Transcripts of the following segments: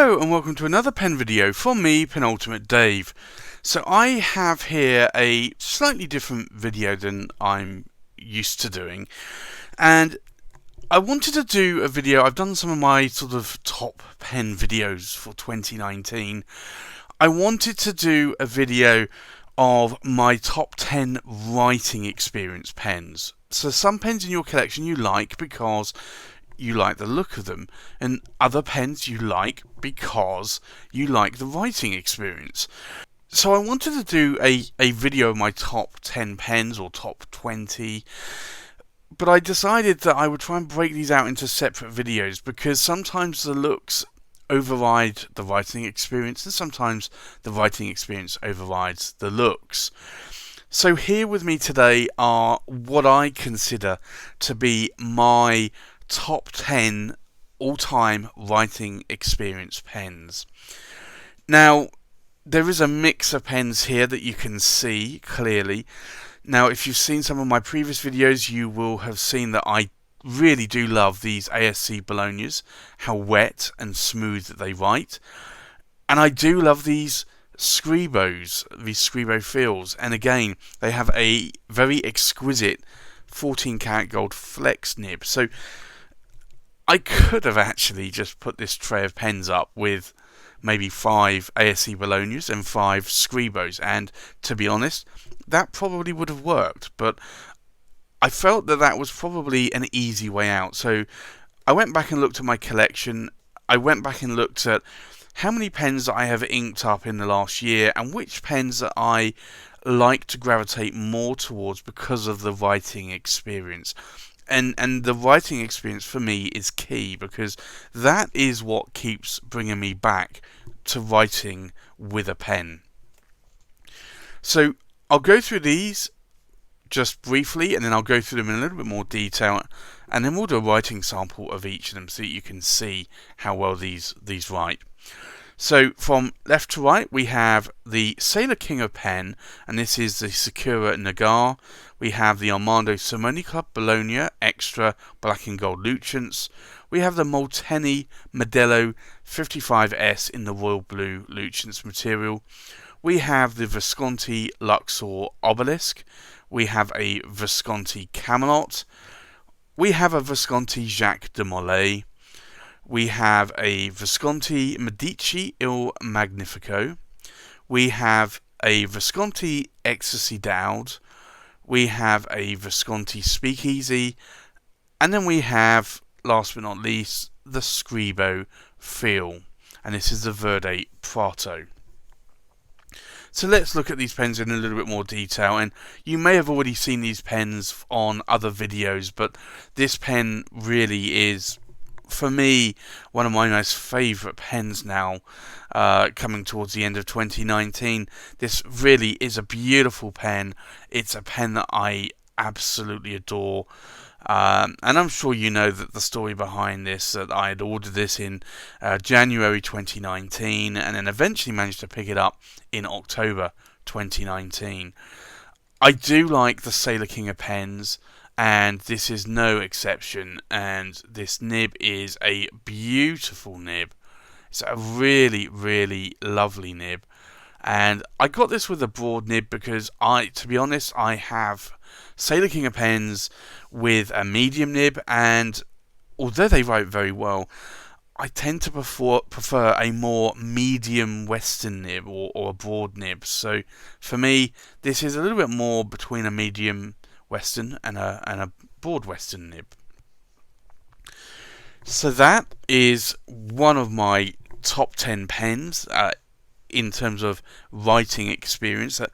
Hello and welcome to another pen video from me, Penultimate Dave. So I have here a slightly different video than I'm used to doing, and I wanted to do a video. I've done some of my sort of top pen videos for 2019. I wanted to do a video of my top 10 writing experience pens. So some pens in your collection you like because you like the look of them, and other pens you like because you like the writing experience. So I wanted to do a video of my top 10 pens or top 20, but I decided that I would try and break these out into separate videos because sometimes the looks override the writing experience and sometimes the writing experience overrides the looks. So here with me today are what I consider to be my top 10 all-time writing experience pens. Now, there is a mix of pens here that you can see clearly. Now, if you've seen some of my previous videos, you will have seen that I really do love these ASC Bolognas, how wet and smooth that they write. And I do love these Scribos, these Scribo Feels. And again, they have a very exquisite 14 karat gold flex nib. So I could have actually just put this tray of pens up with maybe 5 ASC Bolognas and 5 Scribos, and to be honest, that probably would have worked, but I felt that that was probably an easy way out. So I went back and looked at my collection. I went back and looked at how many pens that I have inked up in the last year and which pens that I like to gravitate more towards because of the writing experience. And the writing experience for me is key because that is what keeps bringing me back to writing with a pen. So I'll go through these just briefly, and then I'll go through them in a little bit more detail, and then we'll do a writing sample of each of them so that you can see how well these write. So from left to right, we have the Sailor King of Pen, and this is the Sakura Nagar. We have the Armando Simoni Club Bologna Extra Black and Gold Lucents. We have the Molteni Modelo 55S in the Royal Blue Lucents material. We have the Visconti Luxor Obelisk. We have a Visconti Camelot. We have a Visconti Jacques de Molay. We have a Visconti Medici Il Magnifico. We have a Visconti Ecstasy Dowd. We have a Visconti Speakeasy. And then we have, last but not least, the Scribo Feel. And this is the Verde Prato. So let's look at these pens in a little bit more detail, and you may have already seen these pens on other videos, but this pen really is, for me, one of my most favourite pens now, coming towards the end of 2019. This really is a beautiful pen. It's a pen that I absolutely adore. And I'm sure you know that the story behind this, that I had ordered this in January 2019 and then eventually managed to pick it up in October 2019. I do like the Sailor King of pens, and this is no exception, and this nib is a beautiful nib. It's a really, really lovely nib. And I got this with a broad nib because to be honest, I have Sailor King of pens with a medium nib, and although they write very well, I tend to prefer a more medium Western nib or a broad nib. So for me, this is a little bit more between a medium Western and a broad Western nib. So that is one of my top 10 pens in terms of writing experience that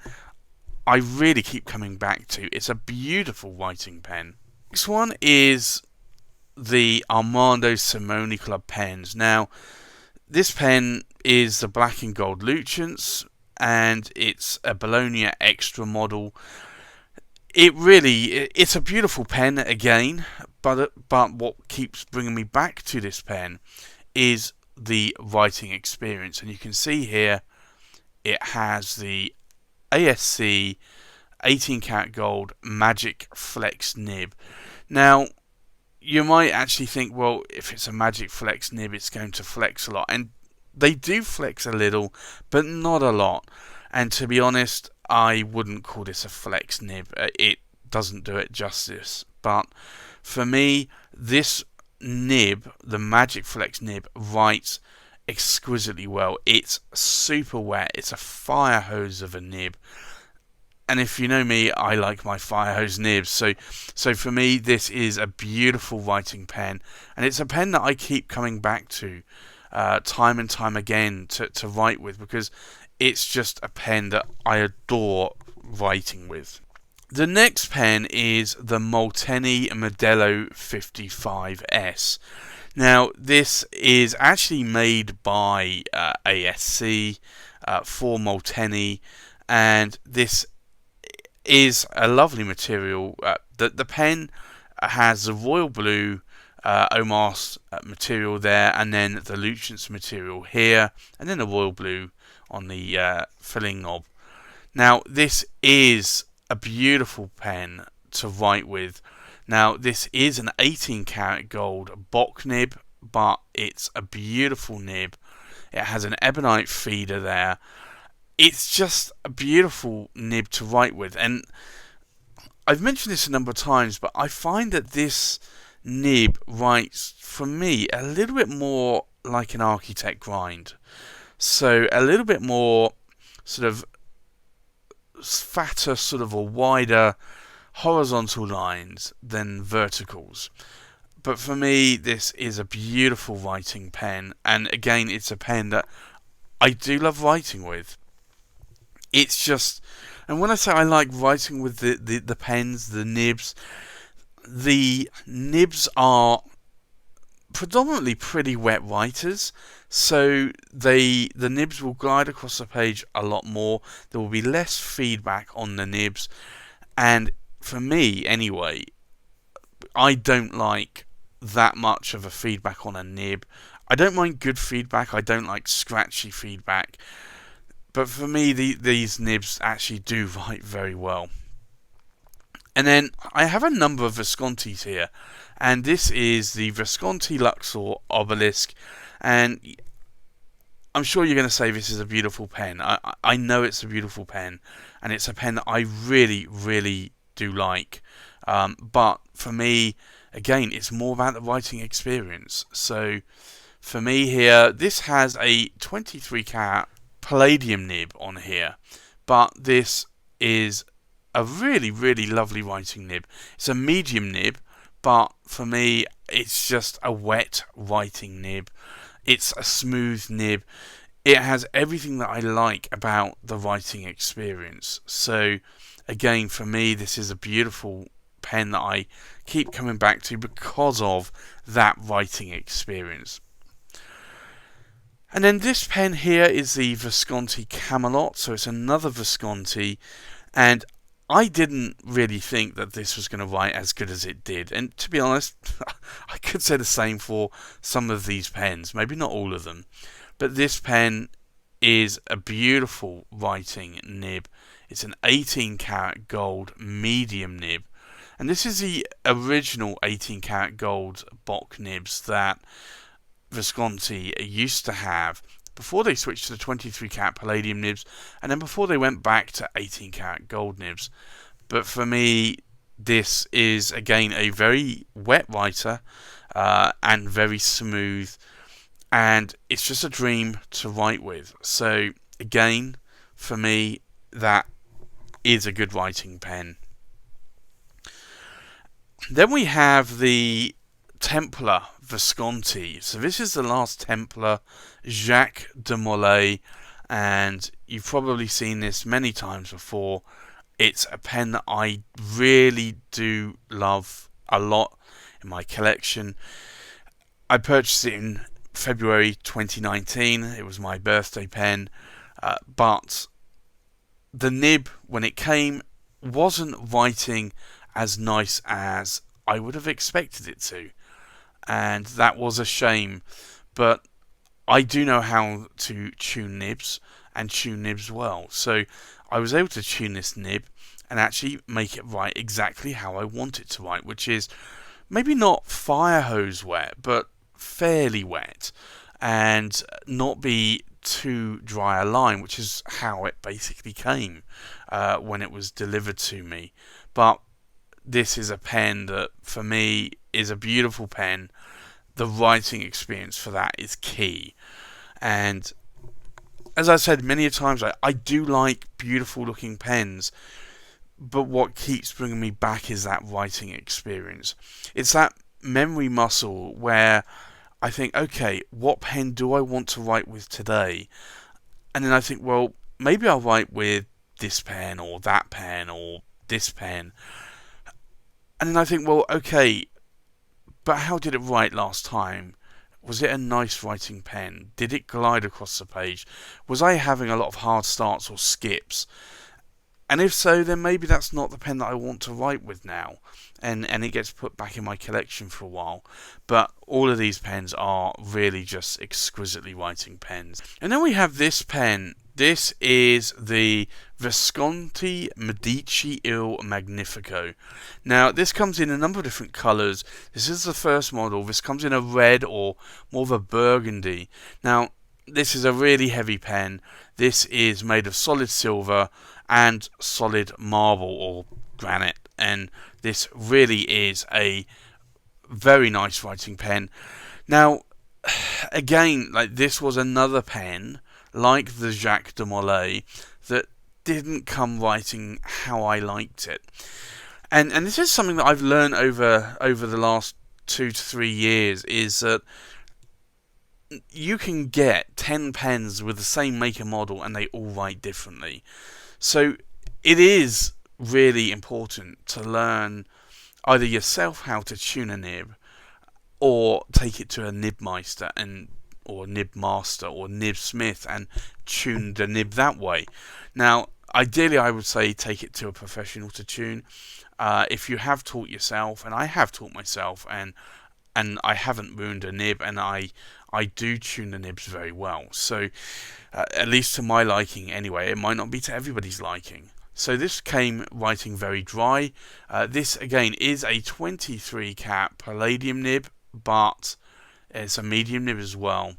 I really keep coming back to. It's a beautiful writing pen. Next one is the Armando Simoni Club pens. Now, this pen is the black and gold Lucents, and it's a Bologna Extra model. It's a beautiful pen again, but what keeps bringing me back to this pen is the writing experience. And you can see here it has the ASC 18 karat gold Magic Flex nib. Now, you might actually think, well, if it's a Magic Flex nib, it's going to flex a lot. And they do flex a little, but not a lot. And to be honest, I wouldn't call this a flex nib. It doesn't do it justice. But for me, this nib, the Magic Flex nib, writes exquisitely well. It's super wet. It's a fire hose of a nib. And if you know me, I like my fire hose nibs. So for me, this is a beautiful writing pen, and it's a pen that I keep coming back to time and time again to write with, because it's just a pen that I adore writing with. The next pen is the Molteni Modelo 55S. Now, this is actually made by ASC for Molteni, and this is a lovely material. The pen has the royal blue Omas material there, and then the Lucents material here, and then the royal blue on the filling knob. Now, this is a beautiful pen to write with. Now, this is an 18 karat gold Bock nib, but it's a beautiful nib. It has an ebonite feeder there. It's just a beautiful nib to write with, and I've mentioned this a number of times, but I find that this nib writes, for me, a little bit more like an architect grind. So a little bit more sort of fatter, sort of a wider horizontal lines than verticals. But for me, this is a beautiful writing pen, and again, it's a pen that I do love writing with. It's just, and when I say I like writing with the pens, the nibs are predominantly pretty wet writers, so the nibs will glide across the page a lot more. There will be less feedback on the nibs, and for me anyway, I don't like that much of a feedback on a nib. I don't mind good feedback, I don't like scratchy feedback. But for me, these nibs actually do write very well. And then I have a number of Viscontis here. And this is the Visconti Luxor Obelisk. And I'm sure you're going to say this is a beautiful pen. I know it's a beautiful pen. And it's a pen that I really, really do like. But for me, again, it's more about the writing experience. So for me here, this has a 23 karat palladium nib on here, but this is a really, really lovely writing nib. It's a medium nib, but for me, it's just a wet writing nib. It's a smooth nib. It has everything that I like about the writing experience. So again, for me, this is a beautiful pen that I keep coming back to because of that writing experience. And then this pen here is the Visconti Camelot, so it's another Visconti, and I didn't really think that this was going to write as good as it did. And to be honest, I could say the same for some of these pens, maybe not all of them. But this pen is a beautiful writing nib. It's an 18 karat gold medium nib. And this is the original 18 karat gold Bock nibs that Visconti used to have before they switched to the 23 karat palladium nibs, and then before they went back to 18 karat gold nibs. But for me, this is again a very wet writer and very smooth, and it's just a dream to write with. So again, for me, that is a good writing pen. Then we have the Templar Visconti. So this is the last Templar, Jacques de Molay, and you've probably seen this many times before. It's a pen that I really do love a lot in my collection. I purchased it in February 2019. It was my birthday pen, but the nib, when it came, wasn't writing as nice as I would have expected it to, and that was a shame. But I do know how to tune nibs, and tune nibs well, so I was able to tune this nib and actually make it write exactly how I want it to write, which is maybe not fire hose wet, but fairly wet. and not be too dry a line, which is how it basically came when it was delivered to me. But this is a pen that, for me, is a beautiful pen. The writing experience for that is key. And as I said many a times, I do like beautiful looking pens, but what keeps bringing me back is that writing experience. It's that memory muscle where I think, okay, what pen do I want to write with today? And then I think, well, maybe I'll write with this pen or that pen or this pen. And then I think, well, okay, but how did it write last time? Was it a nice writing pen? Did it glide across the page? Was I having a lot of hard starts or skips? And if so, then maybe that's not the pen that I want to write with now. And it gets put back in my collection for a while. But all of these pens are really just exquisitely writing pens. And then we have this pen. This is the Visconti Medici Il Magnifico. Now, this comes in a number of different colours. This is the first model. This comes in a red or more of a burgundy. Now, this is a really heavy pen. This is made of solid silver and solid marble or granite, and this really is a very nice writing pen. Now, again, like, this was another pen like the Jacques de Molay that didn't come writing how I liked it, and this is something that I've learned over the last 2 to 3 years, is that you can get 10 pens with the same make and model and they all write differently. So it is really important to learn either yourself how to tune a nib, or take it to a nibmeister or nib master or nib smith and tune the nib that way. Now, ideally, I would say take it to a professional to tune. If you have taught yourself, and I have taught myself, and I haven't ruined a nib, and I do tune the nibs very well. So, at least to my liking anyway. It might not be to everybody's liking. So this came writing very dry. This, again, is a 23 cat palladium nib, but it's a medium nib as well.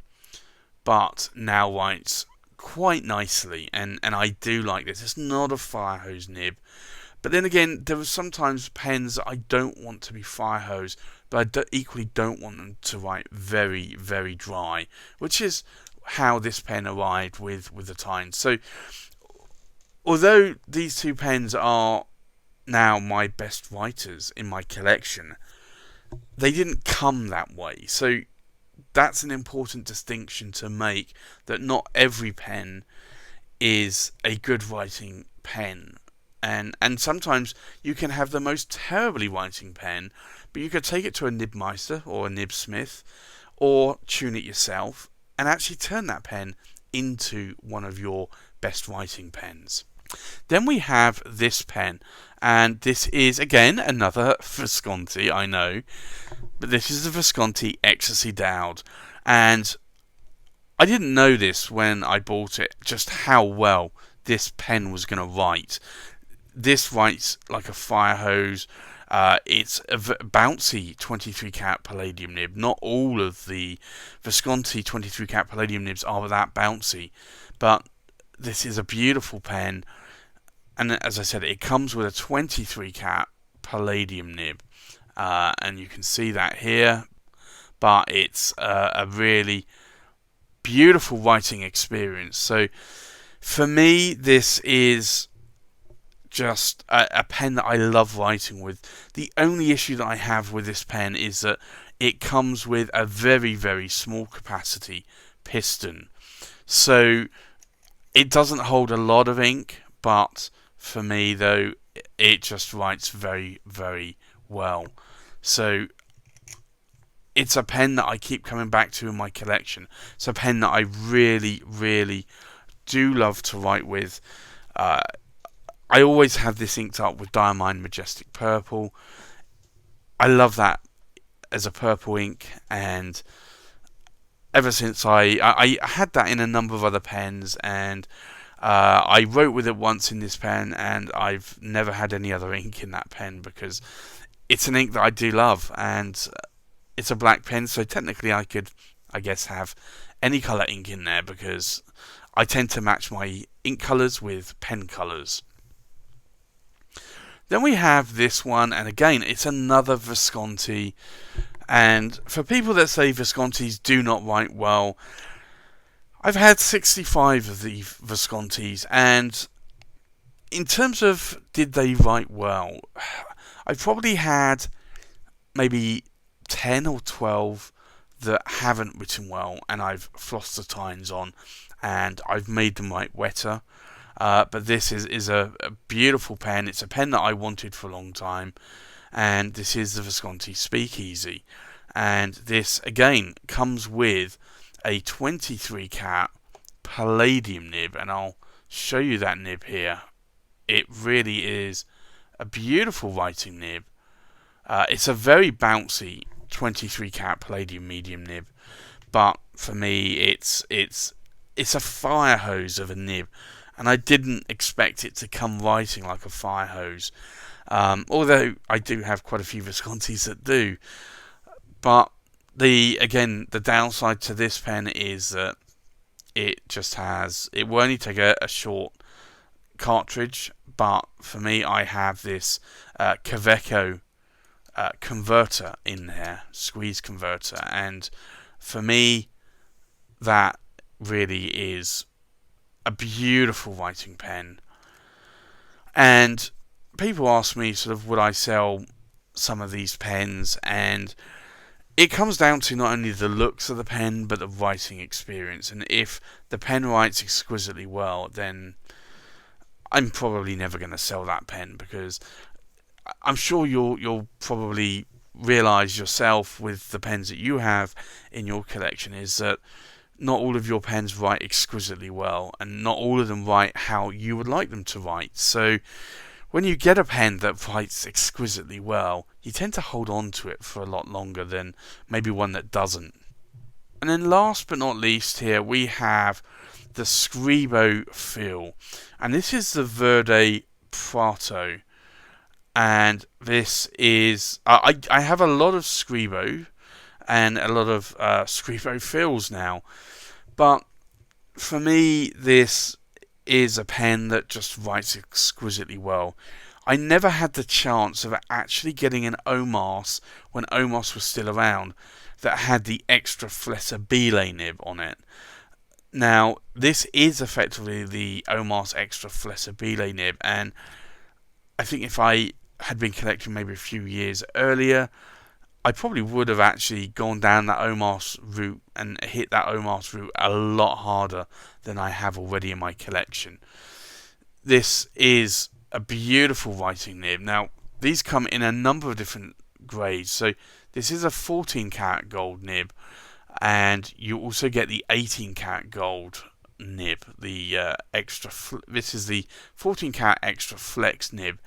But now writes quite nicely, and I do like this. It's not a fire hose nib. But then again, there are sometimes pens that I don't want to be fire hose, but I equally don't want them to write very, very dry, which is how this pen arrived with the Tyne. So, although these two pens are now my best writers in my collection, they didn't come that way. So that's an important distinction to make, that not every pen is a good writing pen. And sometimes you can have the most terribly writing pen, but you could take it to a nibmeister or a nibsmith, or tune it yourself, and actually turn that pen into one of your best writing pens. Then we have this pen, and this is again another Visconti, I know, but this is the Visconti Ecstasy Dowd, and I didn't know this when I bought it, just how well this pen was going to write. This writes like a fire hose. It's a bouncy 23 cat palladium nib. Not all of the Visconti 23 cat palladium nibs are that bouncy, but this is a beautiful pen. And as I said, it comes with a 23 cat palladium nib, and you can see that here. But it's a really beautiful writing experience. So for me, this is just a pen that I love writing with. The only issue that I have with this pen is that it comes with a very, very small capacity piston. So it doesn't hold a lot of ink, but for me, though, it just writes very, very well. So it's a pen that I keep coming back to in my collection. It's a pen that I really, really do love to write with. I always have this inked up with Diamine Majestic Purple. I love that as a purple ink, and ever since I had that in a number of other pens, and I wrote with it once in this pen, and I've never had any other ink in that pen because it's an ink that I do love, and it's a black pen, so technically I could, I guess, have any colour ink in there because I tend to match my ink colours with pen colours. Then we have this one, and again, it's another Visconti. And for people that say Viscontis do not write well, I've had 65 of the Viscontis, and in terms of did they write well, I've probably had maybe 10 or 12 that haven't written well, and I've flossed the tines on, and I've made them write wetter. But this is a beautiful pen. It's a pen that I wanted for a long time, and this is the Visconti Speakeasy. And this, again, comes with a 23 cat palladium nib, and I'll show you that nib here. It really is a beautiful writing nib. It's a very bouncy 23 cat palladium medium nib, but for me it's a fire hose of a nib, and I didn't expect it to come writing like a fire hose, although I do have quite a few Viscontis that do. But the downside to this pen is that it will only take a short cartridge, but for me I have this Kaweco converter in there, squeeze converter, and for me that really is a beautiful writing pen. And people ask me sort of would I sell some of these pens, and it comes down to not only the looks of the pen but the writing experience. And if the pen writes exquisitely well, then I'm probably never going to sell that pen, because I'm sure you'll probably realise yourself with the pens that you have in your collection is that not all of your pens write exquisitely well, and not all of them write how you would like them to write. So when you get a pen that writes exquisitely well, you tend to hold on to it for a lot longer than maybe one that doesn't. And then last but not least here we have the Scribo Feel, and this is the Verde Prato. And this is I have a lot of Scribo and a lot of Scribo Feels now, but for me this is a pen that just writes exquisitely well. I never had the chance of actually getting an Omas when Omas was still around that had the extra flessibile nib on it. Now this is effectively the Omas extra flessibile nib, and I think if I had been collecting maybe a few years earlier, I probably would have actually gone down that Omas route and hit that Omas route a lot harder than I have already in my collection. This is a beautiful writing nib. Now, these come in a number of different grades. So this is a 14 karat gold nib, and you also get the 18 karat gold nib. The this is the 14 karat extra flex nib.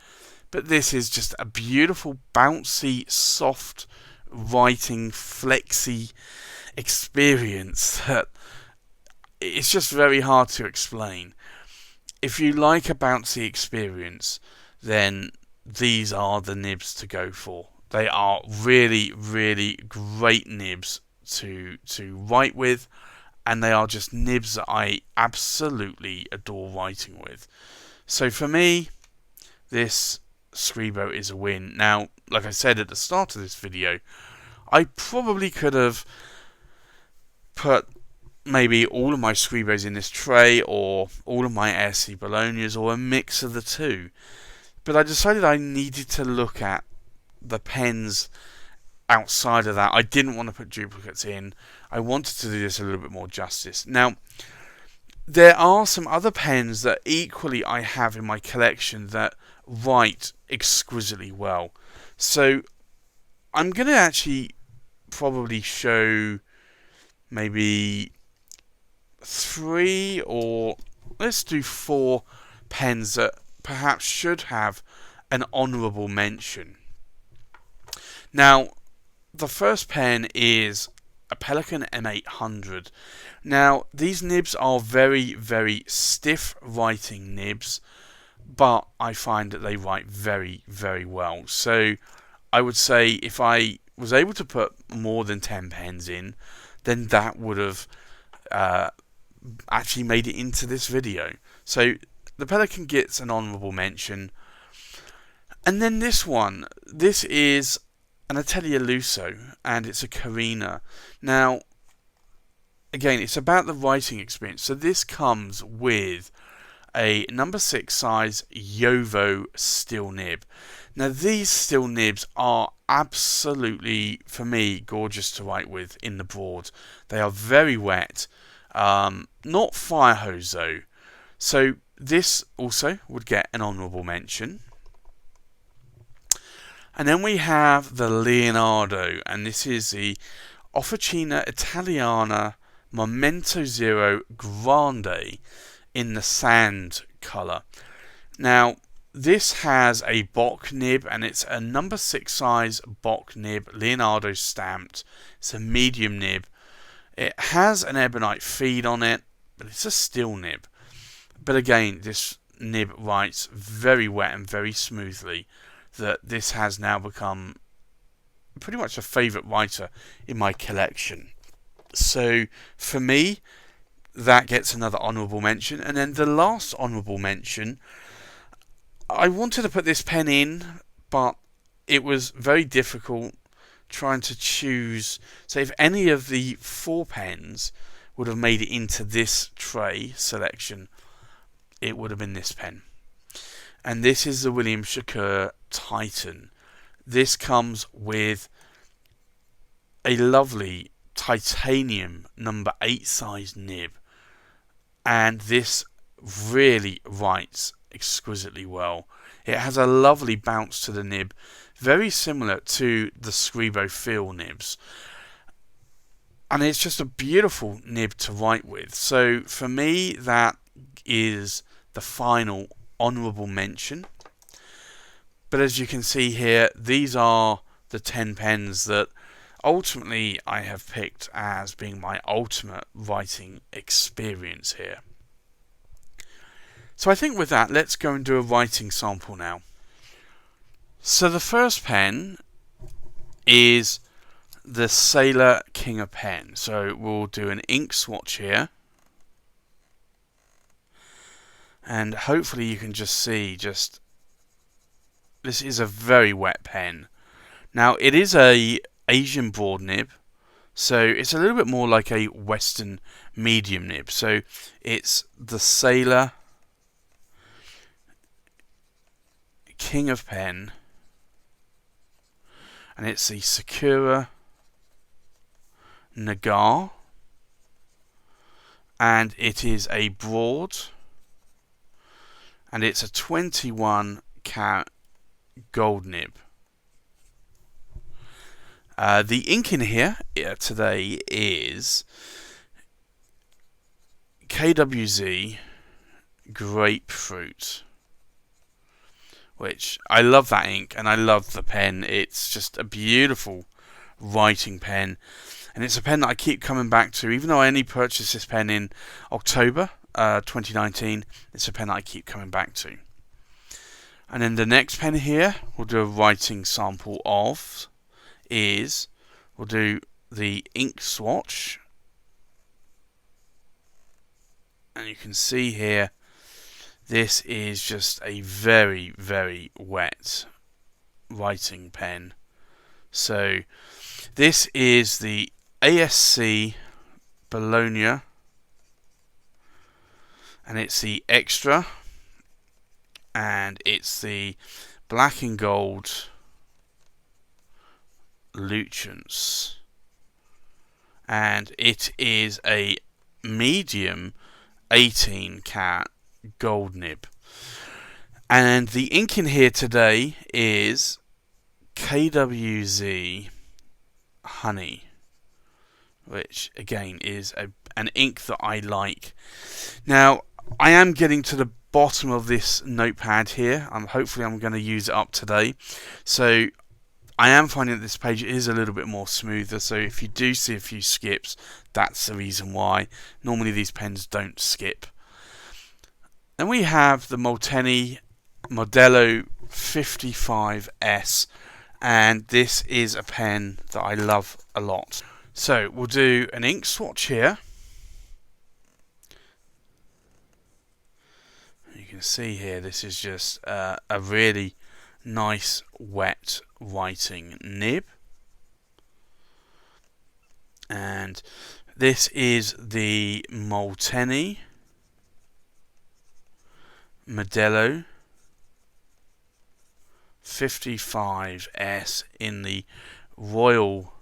But this is just a beautiful, bouncy, soft writing, flexy experience that it's just very hard to explain. If you like a bouncy experience, then these are the nibs to go for. They are really, really great nibs to write with, and they are just nibs that I absolutely adore writing with. So for me, this Scribo is a win. Now, like I said at the start of this video, I probably could have put maybe all of my Scribos in this tray, or all of my ASC Bolognas, or a mix of the two. But I decided I needed to look at the pens outside of that. I didn't want to put duplicates in. I wanted to do this a little bit more justice. Now, there are some other pens that equally I have in my collection that write exquisitely well. So I'm going to actually probably show maybe 3 or let's do 4 pens that perhaps should have an honourable mention. Now, the first pen is a Pelikan M800. Now, these nibs are very, very stiff writing nibs, but I find that they write very, very well. So I would say if I was able to put more than 10 pens in, then that would have actually made it into this video. So the Pelican gets an honourable mention. And then this one, this is an Atelier Lusso, and it's a Carina. Now, again, it's about the writing experience. So this comes with a number 6 size Yovo steel nib. Now these steel nibs are absolutely, for me, gorgeous to write with in the board. They are very wet, not fire hose though. So this also would get an honourable mention. And then we have the Leonardo, and this is the Officina Italiana Momento Zero Grande in the sand colour. Now, this has a Bock nib, and it's a number 6 size Bock nib, Leonardo stamped. It's a medium nib. It has an ebonite feed on it, but it's a steel nib. But again, this nib writes very wet and very smoothly, that this has now become pretty much a favourite writer in my collection. So for me, that gets another honourable mention. And then the last honourable mention, I wanted to put this pen in, but it was very difficult trying to choose. So if any of the 4 pens would have made it into this tray selection, it would have been this pen. And this is the William Shakur Titan. This comes with a lovely titanium number 8 size nib, and this really writes exquisitely well. It has a lovely bounce to the nib, very similar to the Scribo Feel nibs, and it's just a beautiful nib to write with. So for me, that is the final honourable mention. But as you can see here, these are the 10 pens that ultimately I have picked as being my ultimate writing experience here. So I think with that, let's go and do a writing sample now. So the first pen is the Sailor King of Pen. So we'll do an ink swatch here. And hopefully you can just see, this is a very wet pen. Now it is a Asian broad nib, so it's a little bit more like a Western medium nib. So it's the Sailor King of Pen, and it's the Sakura Nagar, and it is a broad, and it's a 21 carat gold nib. The ink in here today is KWZ Grapefruit, which I love that ink and I love the pen. It's just a beautiful writing pen, and it's a pen that I keep coming back to. Even though I only purchased this pen in October 2019, it's a pen that I keep coming back to. And then the next pen here we'll do a writing sample of is, we'll do the ink swatch, and you can see here this is just a very, very wet writing pen. So this is the ASC Bologna, and it's the extra, and it's the black and gold Luchance, and it is a medium 18 carat gold nib. And the ink in here today is KWZ Honey, which again is an ink that I like. Now I am getting to the bottom of this notepad here. Hopefully I'm going to use it up today. So I am finding that this page is a little bit more smoother, so if you do see a few skips, that's the reason why. Normally these pens don't skip. Then we have the Molteni Modello 55S, and this is a pen that I love a lot. So we'll do an ink swatch here, see here, this is just a really nice wet writing nib. And this is the Molteni Modelo 55S in the royal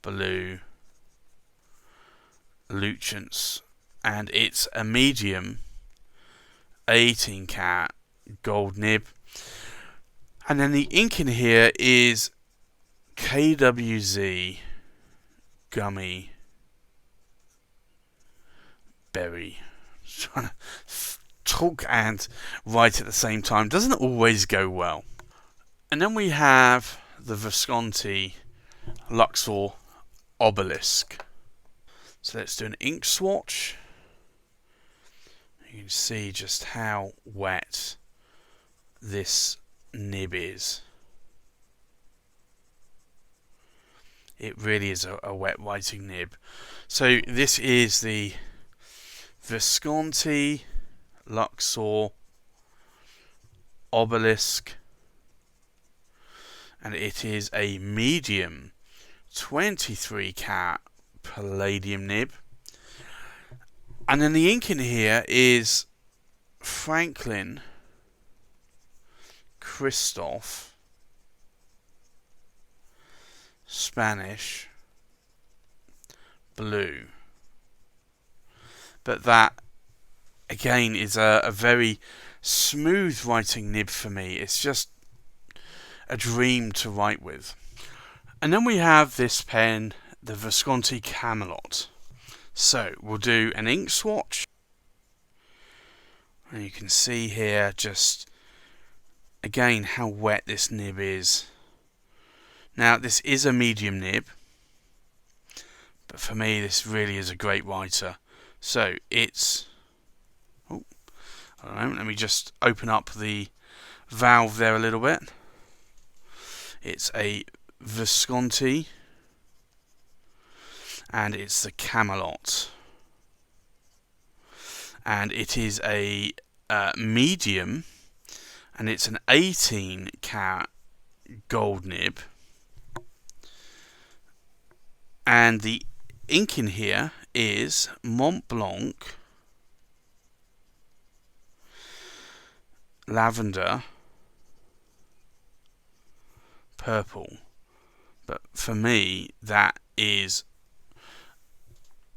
blue Lucents, and it's a medium 18 karat gold nib. And then the ink in here is KWZ Gummy Berry. Trying to talk and write at the same time doesn't always go well. And then we have the Visconti Luxor Obelisk. So let's do an ink swatch. You can see just how wet this nib is. It really is a wet writing nib. So this is the Visconti Luxor Obelisk, and it is a medium 23 karat palladium nib. And then the ink in here is Franklin Christoph Spanish blue. But that again is a very smooth writing nib for me. It's just a dream to write with. And then we have this pen, the Visconti Camelot. So we'll do an ink swatch, and you can see here just again how wet this nib is. Now this is a medium nib, but for me this really is a great writer. So it's, I don't know, let me just open up the valve there a little bit. It's a Visconti, and it's the Camelot, and it is a medium, and it's an 18 karat gold nib, and the ink in here is Mont Blanc Lavender Purple. But for me that is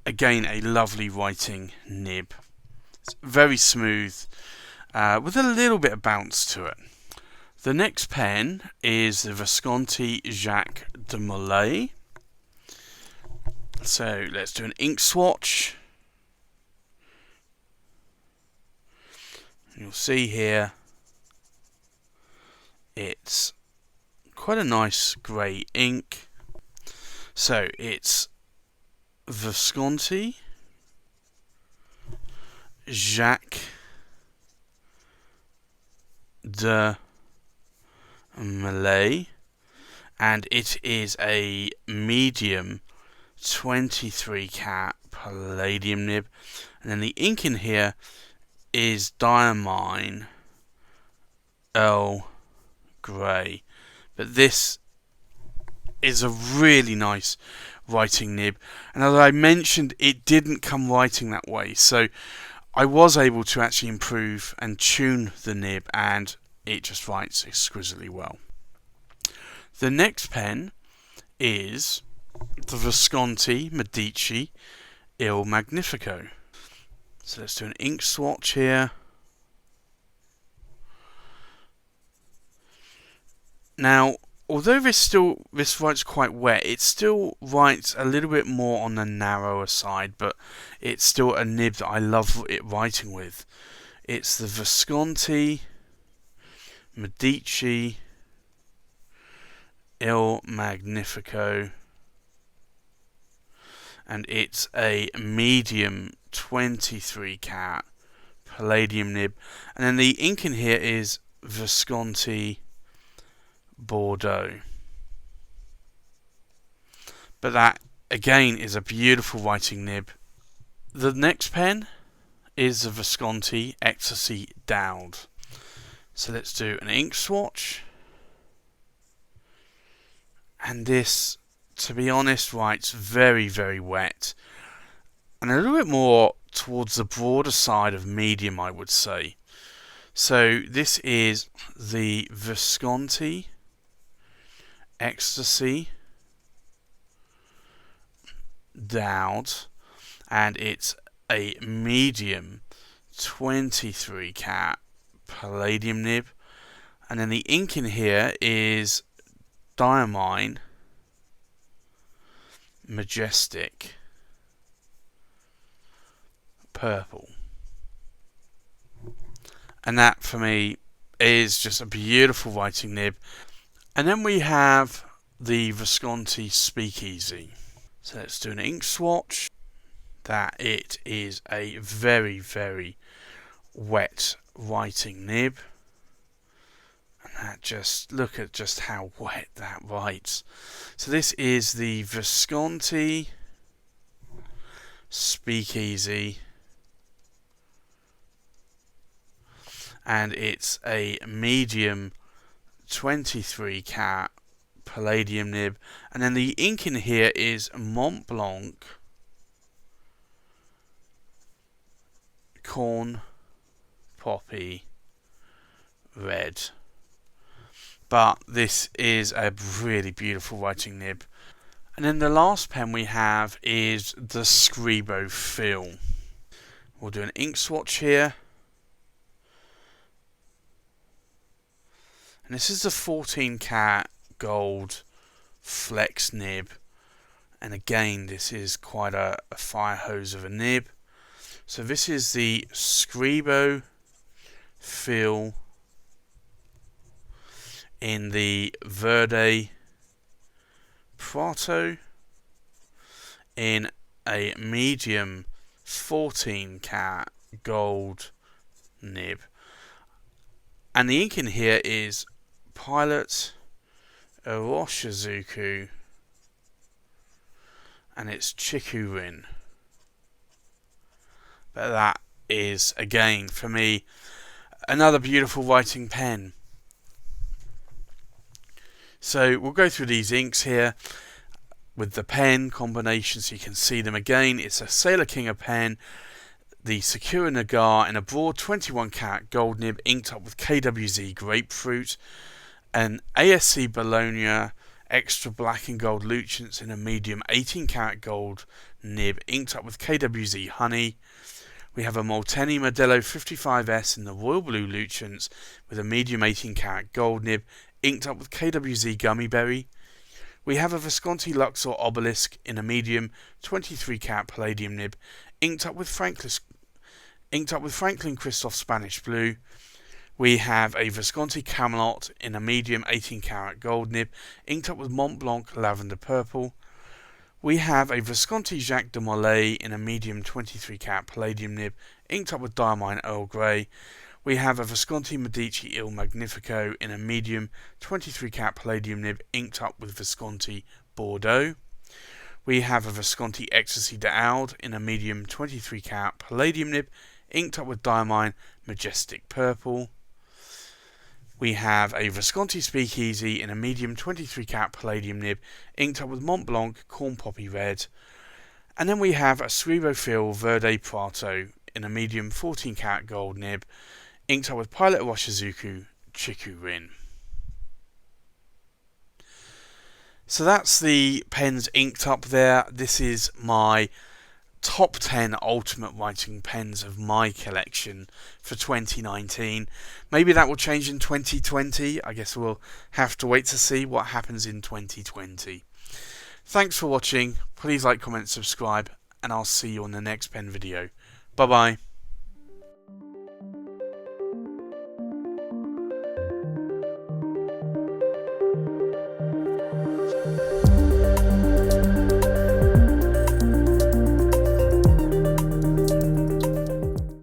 again a lovely writing nib. It's very smooth with a little bit of bounce to it. The next pen is the Visconti Jacques de Molay. So let's do an ink swatch. You'll see here it's quite a nice grey ink. So it's Visconti Jacques de Molay, and it is a medium 23 karat palladium nib, and then the ink in here is Diamine Earl Grey. But this is a really nice writing nib, and as I mentioned, it didn't come writing that way, so I was able to actually improve and tune the nib, and it just writes exquisitely well. The next pen is the Visconti Medici Il Magnifico. So let's do an ink swatch here. Now, although this writes quite wet, it still writes a little bit more on the narrower side, but it's still a nib that I love it writing with. It's the Visconti Medici Il Magnifico, and it's a medium 23 karat palladium nib, and then the ink in here is Visconti Bordeaux. But that again is a beautiful writing nib. The next pen is the Visconti Ecstasy Dowd. So let's do an ink swatch. And this, to be honest, writes very, very wet. And a little bit more towards the broader side of medium, I would say. So this is the Visconti Ecstasy Dowd, and it's a medium 23 cat palladium nib, and then the ink in here is Diamine Majestic Purple, and that for me is just a beautiful writing nib. And then we have the Visconti Speakeasy. So let's do an ink swatch. That it is a very, very wet writing nib. And that just, look at just how wet that writes. So this is the Visconti Speakeasy. And it's a medium 23 cat palladium nib, and then the ink in here is Mont Blanc Corn Poppy Red. But this is a really beautiful writing nib. And then the last pen we have is the Scribo Fill. We'll do an ink swatch here. And this is the 14 cat gold flex nib, and again this is quite a fire hose of a nib. So this is the Scribo Fill in the Verde Prato in a medium 14 cat gold nib, and the ink in here is Pilot Iroshizuku, and it's Chikurin. But that is, again, for me, another beautiful writing pen. So we'll go through these inks here with the pen combinations so you can see them again. It's a Sailor King pen, the Sakura Nagar in a broad 21 cat gold nib inked up with KWZ Grapefruit, an ASC Bologna extra black and gold Lucents in a medium 18 karat gold nib inked up with KWZ Honey. We have a Molteni Modelo 55S in the royal blue Lucents with a medium 18 karat gold nib inked up with KWZ Gummy Berry. We have a Visconti Luxor Obelisk in a medium 23 karat palladium nib inked up with Franklin Christoph Spanish Blue. We have a Visconti Camelot in a medium 18 karat gold nib inked up with Mont Blanc Lavender Purple. We have a Visconti Jacques de Molay in a medium 23 karat palladium nib inked up with Diamine Earl Grey. We have a Visconti Medici Il Magnifico in a medium 23 karat palladium nib inked up with Visconti Bordeaux. We have a Visconti Ecstasy Dowd in a medium 23 karat palladium nib inked up with Diamine Majestic Purple. We have a Visconti Speakeasy in a medium 23 karat palladium nib inked up with Mont Blanc Corn Poppy Red. And then we have a Scribo Fill Verde Prato in a medium 14 karat gold nib inked up with Pilot Iroshizuku Chikurin. So that's the pens inked up there. This is my top 10 ultimate writing pens of my collection for 2019. Maybe that will change in 2020. I guess we'll have to wait to see what happens in 2020. Thanks for watching. Please like, comment, subscribe, and I'll see you on the next pen video. Bye bye.